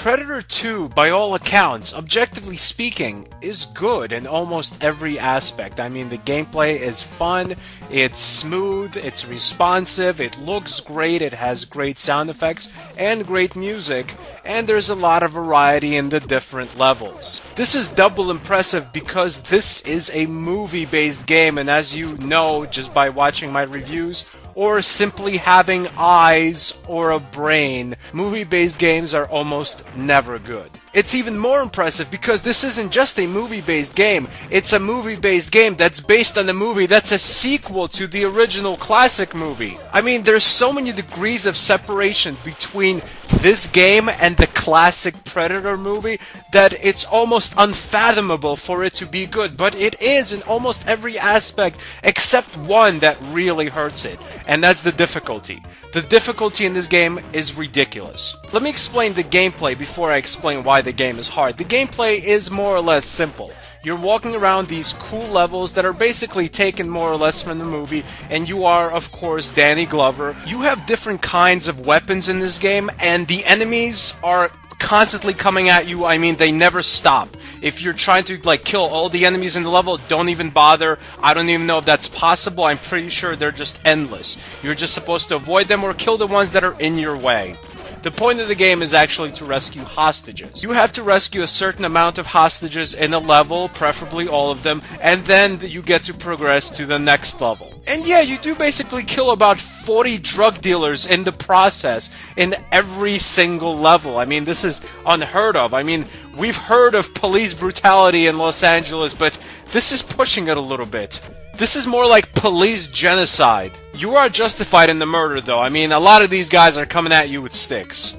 Predator 2, by all accounts, objectively speaking, is good in almost every aspect. I mean, the gameplay is fun, it's smooth, it's responsive, it looks great, it has great sound effects, and great music, and there's a lot of variety in the different levels. This is double impressive because this is a movie-based game, and as you know just by watching my reviews, or simply having eyes or a brain, movie-based games are almost never good. It's even more impressive because this isn't just a movie-based game, it's a movie-based game that's based on a movie that's a sequel to the original classic movie. I mean, there's so many degrees of separation between this game and the classic Predator movie that it's almost unfathomable for it to be good, but it is in almost every aspect except one that really hurts it, and that's the difficulty. The difficulty in this game is ridiculous. Let me explain the gameplay before I explain why the game is hard. The gameplay is more or less simple. You're walking around these cool levels that are basically taken more or less from the movie, and you are, of course, Danny Glover. You have different kinds of weapons in this game, and the enemies are constantly coming at you. I mean, they never stop. If you're trying to, kill all the enemies in the level, don't even bother. I don't even know if that's possible. I'm pretty sure they're just endless. You're just supposed to avoid them or kill the ones that are in your way. The point of the game is actually to rescue hostages. You have to rescue a certain amount of hostages in a level, preferably all of them, and then you get to progress to the next level. And yeah, you do basically kill about 40 drug dealers in the process in every single level. I mean, this is unheard of. I mean, we've heard of police brutality in Los Angeles, but this is pushing it a little bit. This is more like police genocide. You are justified in the murder, though. I mean, a lot of these guys are coming at you with sticks.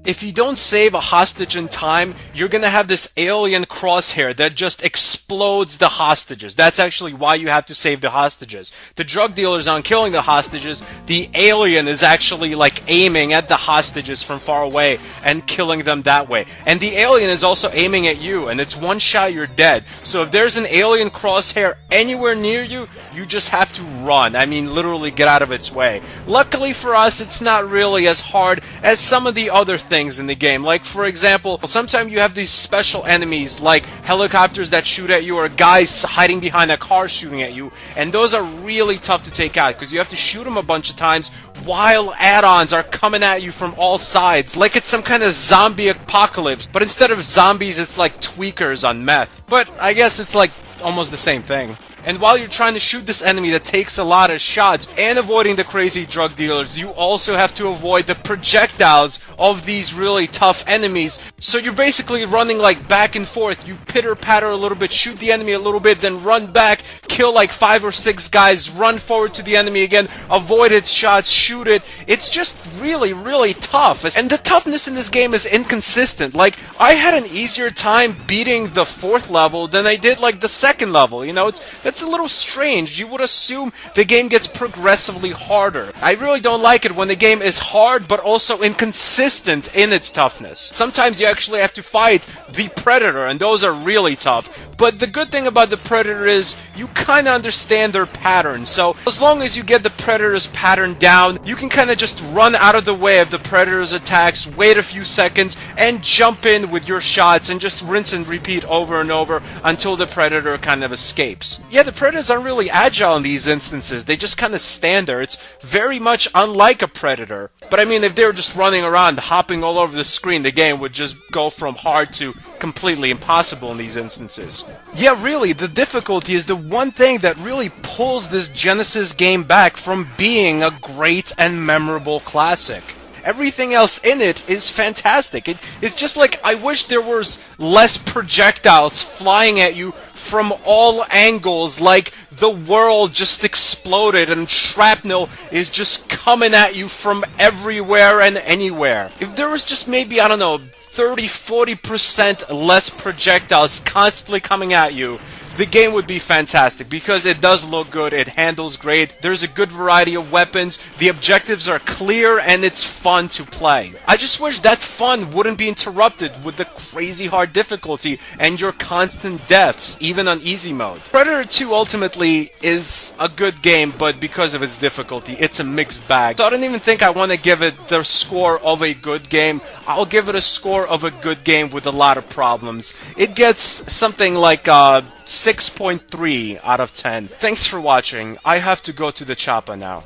If you don't save a hostage in time, you're gonna have this alien crosshair that just explodes the hostages. That's actually why you have to save the hostages. The drug dealers aren't killing the hostages. The alien is actually aiming at the hostages from far away and killing them that way. And the alien is also aiming at you, and it's one shot, you're dead. So if there's an alien crosshair anywhere near you, you just have to run. I mean, literally get out of its way. Luckily for us, it's not really as hard as some of the other things in the game. Like, for example, sometimes you have these special enemies like helicopters that shoot at you or guys hiding behind a car shooting at you, and those are really tough to take out because you have to shoot them a bunch of times while add-ons are coming at you from all sides, like it's some kind of zombie apocalypse, but instead of zombies it's like tweakers on meth. But I guess it's almost the same thing. And while you're trying to shoot this enemy that takes a lot of shots and avoiding the crazy drug dealers, you also have to avoid the projectiles of these really tough enemies. So you're basically running back and forth. You pitter-patter a little bit, shoot the enemy a little bit, then run back, kill 5 or 6 guys, run forward to the enemy again, avoid its shots, shoot it. It's just really, really tough. And the toughness in this game is inconsistent. I had an easier time beating the 4th level than I did the 2nd level. You know, that's a little strange. You would assume the game gets progressively harder. I really don't like it when the game is hard but also inconsistent in its toughness. Sometimes you actually have to fight the Predator, and those are really tough. But the good thing about the Predator is you kind of understand their pattern. So as long as you get the Predator's pattern down, you can kind of just run out of the way of the Predator's attacks, wait a few seconds, and jump in with your shots and just rinse and repeat over and over until the Predator kind of escapes. Yeah, the Predators aren't really agile in these instances. They just kind of stand there. It's very much unlike a Predator. But I mean, if they were just running around, hopping all over the screen, the game would just go from hard to completely impossible in these instances. Yeah, really, the difficulty is the one thing that really pulls this Genesis game back from being a great and memorable classic. Everything else in it is fantastic. It's just I wish there was less projectiles flying at you from all angles, the world just exploded and shrapnel is just coming at you from everywhere and anywhere. If there was just maybe, I don't know, 30-40% less projectiles constantly coming at you, the game would be fantastic because it does look good, it handles great, there's a good variety of weapons, the objectives are clear, and it's fun to play. I just wish that fun wouldn't be interrupted with the crazy hard difficulty and your constant deaths, even on easy mode. Predator 2 ultimately is a good game, but because of its difficulty, it's a mixed bag. So I don't even think I want to give it the score of a good game. I'll give it a score of a good game with a lot of problems. It gets something like 6.3 out of 10. Thanks for watching. I have to go to the chopper now.